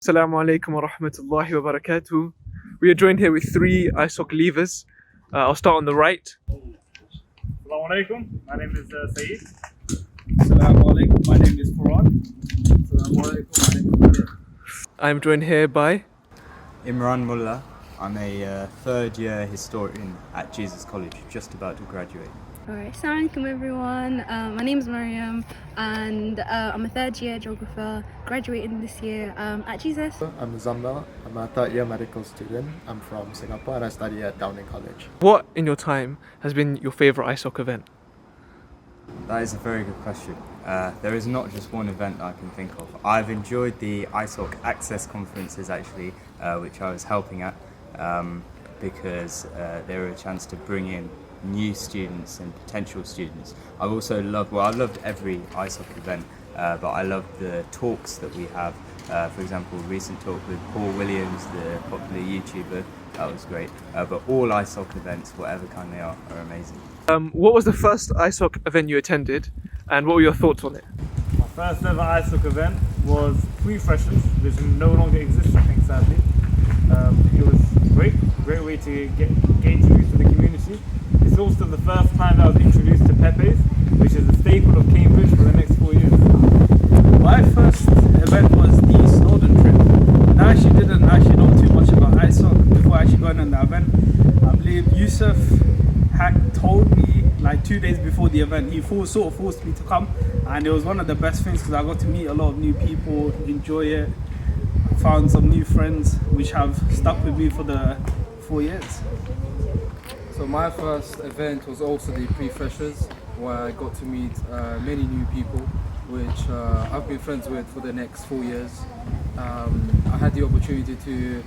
Assalamu alaikum wa rahmatullahi wa barakatuh. We are joined here with three ISoc leavers. I'll start on the right. Assalamu alaikum. My name is Saeed. Assalamu alaikum. My name is Farhan. Assalamu alaikum. My name is Khalid. I'm joined here by Imran Mullah. I'm a third year historian at Jesus College, just about to graduate. Alright, assalamu alaikum everyone. My name is Mariam and I'm a third year geographer graduating this year at Jesus. I'm Zamna. I'm a third year medical student. I'm from Singapore and I study at Downing College. what in your time has been your favourite ISoc event? That is a very good question. There is not just one event I can think of. I've enjoyed the ISoc Access conferences actually, which I was helping at, because they were a chance to bring in new students and potential students. I loved every ISoc event, but I loved the talks that we have. For example, recent talk with Paul Williams, the popular YouTuber, that was great. But all ISoc events, whatever kind they are amazing. What was the first ISoc event you attended and what were your thoughts on it? My first ever ISoc event was pre-freshers, which no longer exists, I think, sadly. It was great way to get introduced to the community. It's also the first time that I was introduced to Pepe's, which is a staple of Cambridge for the next 4 years. My first event was the Snowdon trip. I actually didn't know too much about ISoc before actually going on the event. I believe Yusuf had told me like 2 days before the event. He sort of forced me to come, and it was one of the best things because I got to meet a lot of new people, enjoy it, found some new friends which have stuck with me for the 4 years. So my first event was also the pre-freshers, where I got to meet many new people, which I've been friends with for the next 4 years. I had the opportunity to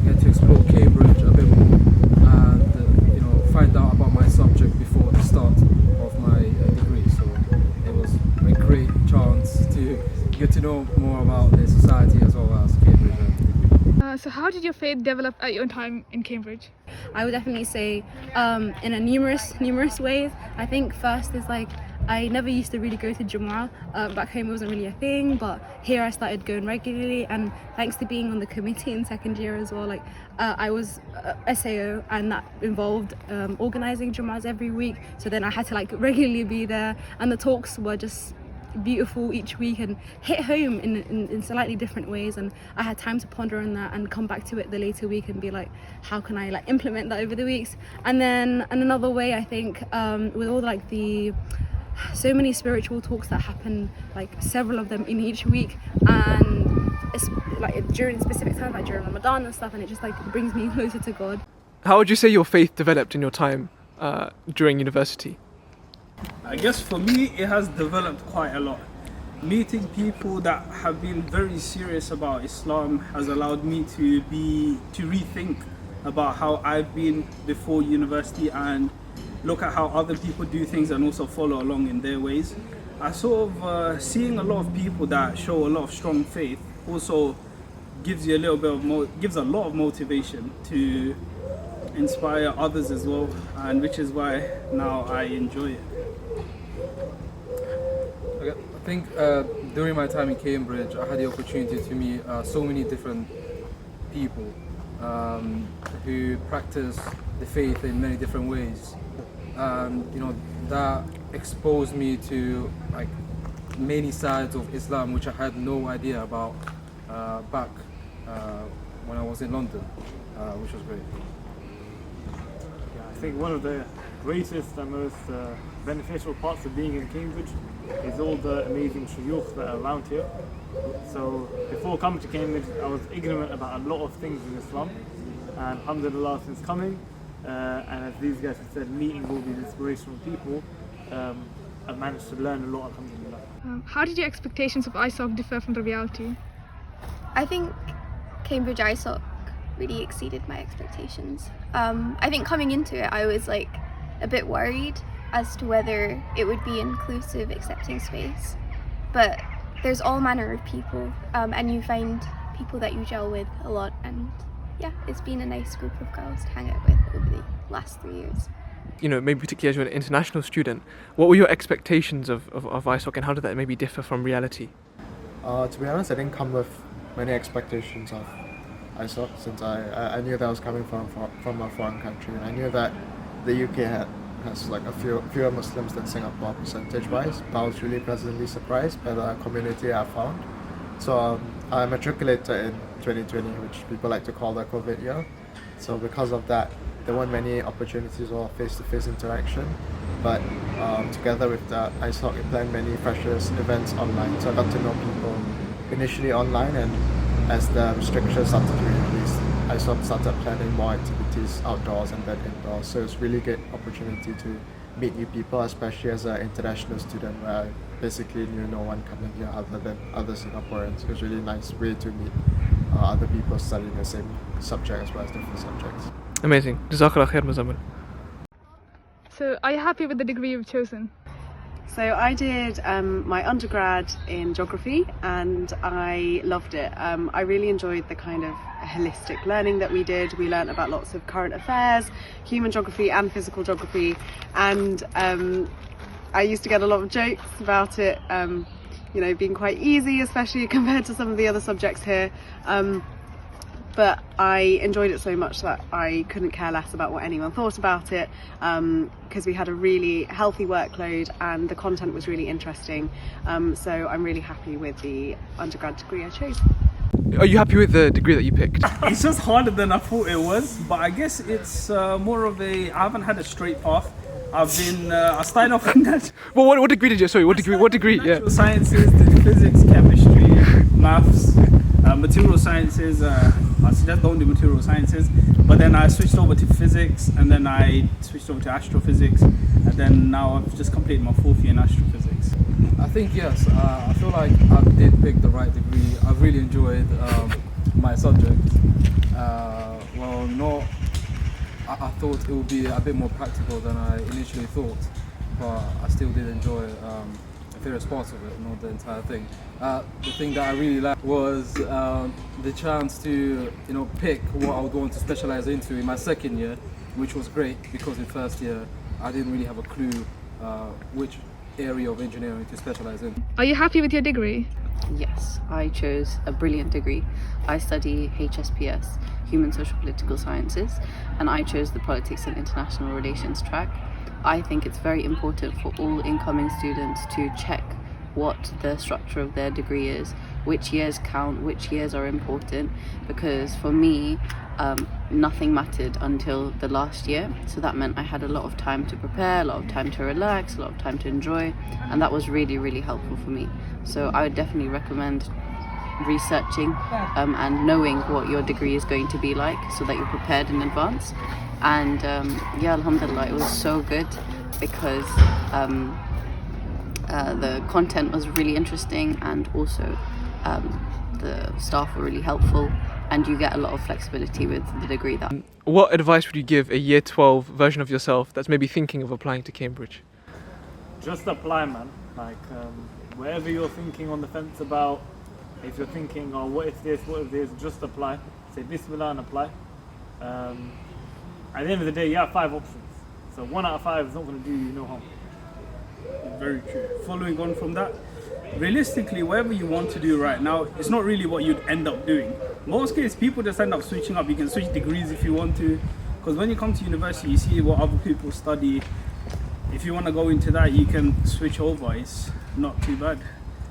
get to explore Cambridge a bit more and find out about my subject before the start of my degree. So it was a great chance to get to know more about the society as well as Cambridge. So how did your faith develop at your time in Cambridge? I would definitely say in a numerous ways. I think first is like I never used to really go to Jumu'ah. Back home it wasn't really a thing, but here I started going regularly, and thanks to being on the committee in second year as well, like I was SAO, and that involved organising Jumu'ahs every week, so then I had to like regularly be there, and the talks were just beautiful each week and hit home in slightly different ways, and I had time to ponder on that and come back to it the later week and be like, how can I like implement that over the weeks. And then another way, I think with all like the so many spiritual talks that happen, like several of them in each week, and it's like during specific times like during Ramadan and stuff, and it just like brings me closer to God. How would you say your faith developed in your time during university? I guess for me it has developed quite a lot. Meeting people that have been very serious about Islam has allowed me to rethink about how I've been before university and look at how other people do things and also follow along in their ways. I sort of seeing a lot of people that show a lot of strong faith also gives you a little bit gives a lot of motivation to inspire others as well, and which is why now I enjoy it. I think during my time in Cambridge, I had the opportunity to meet so many different people who practice the faith in many different ways. That exposed me to like many sides of Islam which I had no idea about back when I was in London, which was great. Yeah, I think one of the greatest and most beneficial parts of being in Cambridge is all the amazing shuyukh that are around here. So before coming to Cambridge, I was ignorant about a lot of things in Islam, and alhamdulillah, since coming, and as these guys have said, meeting all these inspirational people, I've managed to learn a lot, alhamdulillah. How did your expectations of ISoc differ from the reality? I think Cambridge ISoc really exceeded my expectations. I think coming into it, I was like a bit worried as to whether it would be inclusive, accepting space. But there's all manner of people, and you find people that you gel with a lot, and yeah, it's been a nice group of girls to hang out with over the last 3 years. Maybe particularly as you're an international student, what were your expectations of ISoc, and how did that maybe differ from reality? To be honest, I didn't come with many expectations of ISoc, since I knew that I was coming from a foreign country, and I knew that the UK has like fewer Muslims than Singapore percentage-wise, but I was really pleasantly surprised by the community I found. So I matriculated in 2020, which people like to call the COVID year. So because of that, there weren't many opportunities or face-to-face interaction, but together with the ISoc, we planned many freshers events online. So I got to know people initially online, and as the restrictions started to be released, ISoc started planning more activities outdoors and then indoors. So it's really great opportunity to meet new people, especially as an international student where I basically knew no one coming here other than other Singaporeans. It was really nice way to meet other people studying the same subject as well as different subjects. Amazing. Jazakum'Allahu Khairain, Muzammil. So are you happy with the degree you've chosen? So I did my undergrad in geography and I loved it. I really enjoyed the kind of holistic learning that we did. We learned about lots of current affairs, human geography and physical geography, and I used to get a lot of jokes about it, you know, being quite easy, especially compared to some of the other subjects here. But I enjoyed it so much that I couldn't care less about what anyone thought about it, because we had a really healthy workload and the content was really interesting. So I'm really happy with the undergrad degree I chose. Are you happy with the degree that you picked? It's just harder than I thought it was, but I guess it's more of I haven't had a straight path. I started off in that. Well, what degree did you? Sorry, what degree? Yeah. Natural sciences, did physics, chemistry, maths, material sciences. I don't do material sciences, but then I switched over to physics, and then I switched over to astrophysics, and then now I've just completed my 4th year in astrophysics. I think yes. I feel like I did pick the right degree. I really enjoyed my subject. I thought it would be a bit more practical than I initially thought, but I still did enjoy various parts of it, not the entire thing. The thing that I really liked was the chance to pick what I would want to specialize into in my 2nd year, which was great because in 1st year I didn't really have a clue which area of engineering to specialize in. Are you happy with your degree? Yes, I chose a brilliant degree. I study HSPS, Human Social Political Sciences, and I chose the Politics and International Relations track. I think it's very important for all incoming students to check what the structure of their degree is, which years count, which years are important, because for me, nothing mattered until the last year. So that meant I had a lot of time to prepare, a lot of time to relax, a lot of time to enjoy, and that was really, really helpful for me. So I would definitely recommend researching and knowing what your degree is going to be like so that you're prepared in advance. And yeah, alhamdulillah, it was so good because the content was really interesting, and also the staff were really helpful, and you get a lot of flexibility with the degree. That. What advice would you give a year 12 version of yourself that's maybe thinking of applying to Cambridge? Just apply, man. Like wherever you're thinking on the fence about, if you're thinking, oh, what if this, just apply. Say Bismillah and apply. At the end of the day, you have 5 options. So 1 out of 5 is not going to do you no harm. Very true. Following on from that, realistically, whatever you want to do right now, it's not really what you'd end up doing. Most cases, people just end up switching up. You can switch degrees if you want to, because when you come to university, you see what other people study. If you want to go into that, you can switch over. It's not too bad.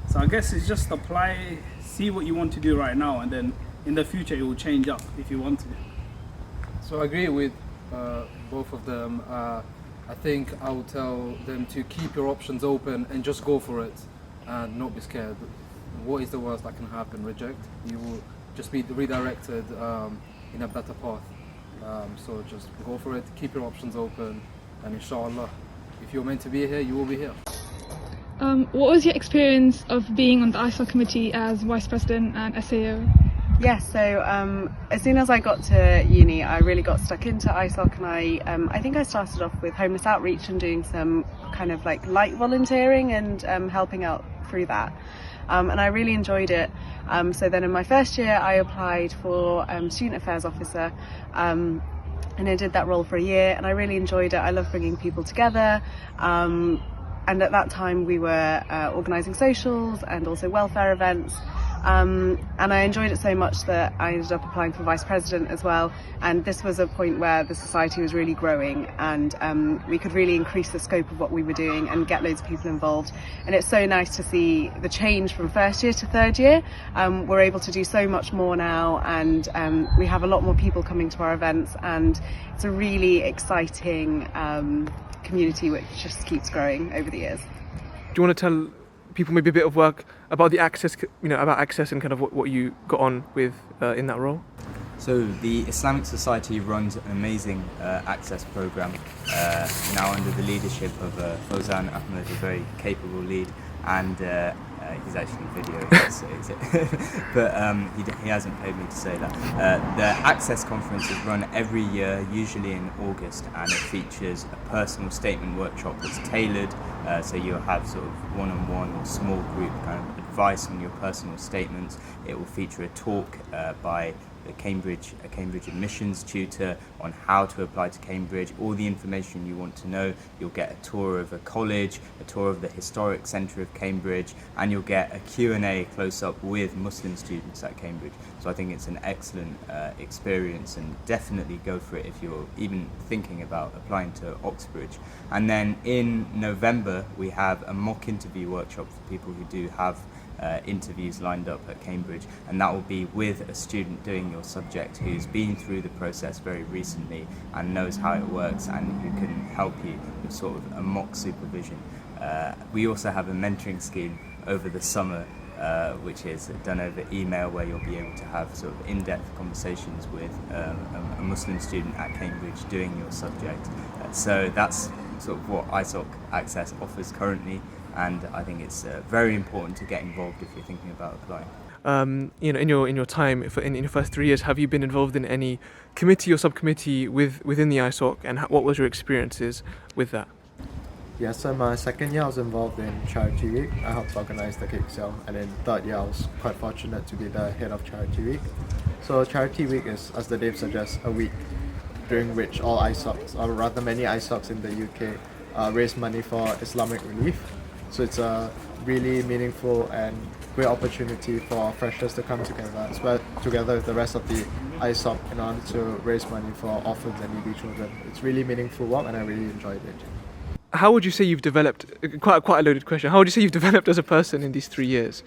So I guess it's just apply, see what you want to do right now, and then in the future it will change up if you want to. So I agree with both of them. I think I would tell them to keep your options open and just go for it and not be scared. What is the worst that can happen? Reject. You will just be redirected in a better path. So just go for it, keep your options open, and inshallah, if you're meant to be here, you will be here. What was your experience of being on the ISoc committee as Vice President and SAO? Yes, so as soon as I got to uni, I really got stuck into ISoc, and I think I started off with homeless outreach and doing some kind of like light volunteering and helping out through that. And I really enjoyed it. So then in my 1st year, I applied for Student Affairs Officer, and I did that role for a year, and I really enjoyed it. I love bringing people together. And at that time we were organising socials and also welfare events. and I enjoyed it so much that I ended up applying for vice president as well. And this was a point where the society was really growing, and we could really increase the scope of what we were doing and get loads of people involved. And it's so nice to see the change from first year to third year. We're able to do so much more now, and we have a lot more people coming to our events, and it's a really exciting community which just keeps growing over the years. Do you want to tell people maybe a bit of work about the access, about access and kind of what you got on with in that role? So the Islamic Society runs an amazing access program now under the leadership of Fauzan Ahmed, a very capable lead, and he's actually videoing, but he hasn't paid me to say that. The Access Conference is run every year, usually in August, and it features a personal statement workshop that's tailored, so you'll have sort of one-on-one or small group kind of advice on your personal statements. It will feature a talk by a Cambridge admissions tutor on how to apply to Cambridge, all the information you want to know. You'll get a tour of a college, a tour of the historic centre of Cambridge, and you'll get a Q&A close-up with Muslim students at Cambridge. So I think it's an excellent experience, and definitely go for it if you're even thinking about applying to Oxbridge. And then in November we have a mock interview workshop for people who do have interviews lined up at Cambridge, and that will be with a student doing your subject who's been through the process very recently and knows how it works, and who can help you with sort of a mock supervision. We also have a mentoring scheme over the summer, which is done over email, where you'll be able to have sort of in-depth conversations with a Muslim student at Cambridge doing your subject. So that's sort of what ISoc Access offers currently, and I think it's very important to get involved if you're thinking about applying. In your time in your first 3 years, have you been involved in any committee or subcommittee within the ISoc, and what was your experiences with that? Yes, so my second year I was involved in Charity Week. I helped organize the cake sale, and in third year I was quite fortunate to be the head of Charity Week. So Charity Week is, as the name suggests, a week during which all ISocs, or rather many ISocs in the UK, raise money for Islamic relief. So it's a really meaningful and great opportunity for freshers to come together with the rest of the ISoc in order to raise money for orphans and needy children. It's really meaningful work, and I really enjoyed it. How would you say you've developed, quite a loaded question, how would you say you've developed as a person in these 3 years?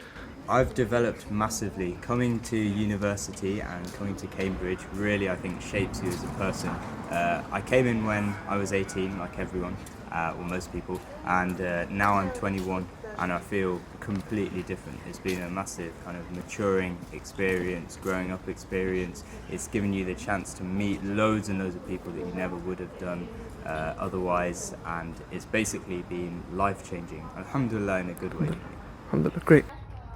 I've developed massively. Coming to university and coming to Cambridge really, I think, shapes you as a person. I came in when I was 18, like everyone, or most people, and now I'm 21 and I feel completely different. It's been a massive kind of maturing experience, growing up experience. It's given you the chance to meet loads and loads of people that you never would have done otherwise, and it's basically been life-changing. Alhamdulillah, in a good way. Alhamdulillah, great.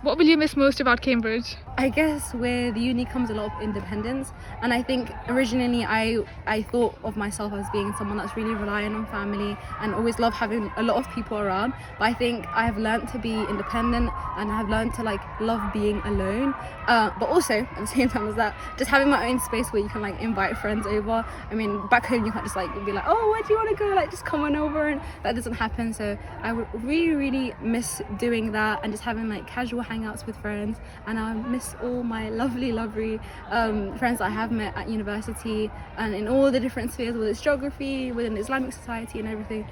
What will you miss most about Cambridge? I guess with uni comes a lot of independence, and I think originally I thought of myself as being someone that's really reliant on family and always love having a lot of people around, but I think I have learned to be independent, and I have learned to love being alone, but also at the same time as that, just having my own space where you can invite friends over. I mean, back home you can't just be like, oh, where do you want to go, just come on over, and that doesn't happen. So I would really miss doing that and just having casual hangouts with friends, and I miss all my lovely friends that I have met at university and in all the different spheres, whether it's geography, within the Islamic Society and everything.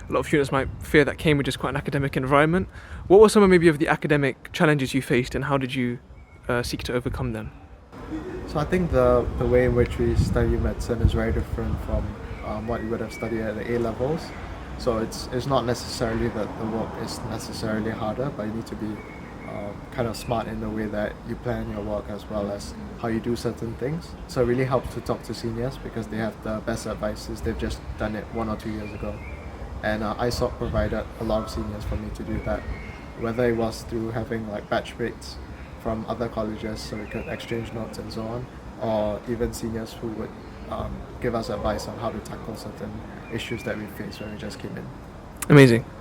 A lot of students might fear that Cambridge is quite an academic environment. What were some of the academic challenges you faced, and how did you seek to overcome them? So I think the way in which we study medicine is very different from what you would have studied at the A levels. So it's not necessarily that the work is necessarily harder, but you need to be kind of smart in the way that you plan your work as well as how you do certain things. So it really helps to talk to seniors because they have the best advices. They've just done it 1 or 2 years ago. And ISoc provided a lot of seniors for me to do that, whether it was through having batch mates from other colleges so we could exchange notes and so on, or even seniors who would give us advice on how to tackle certain issues that we faced when we just came in. Amazing.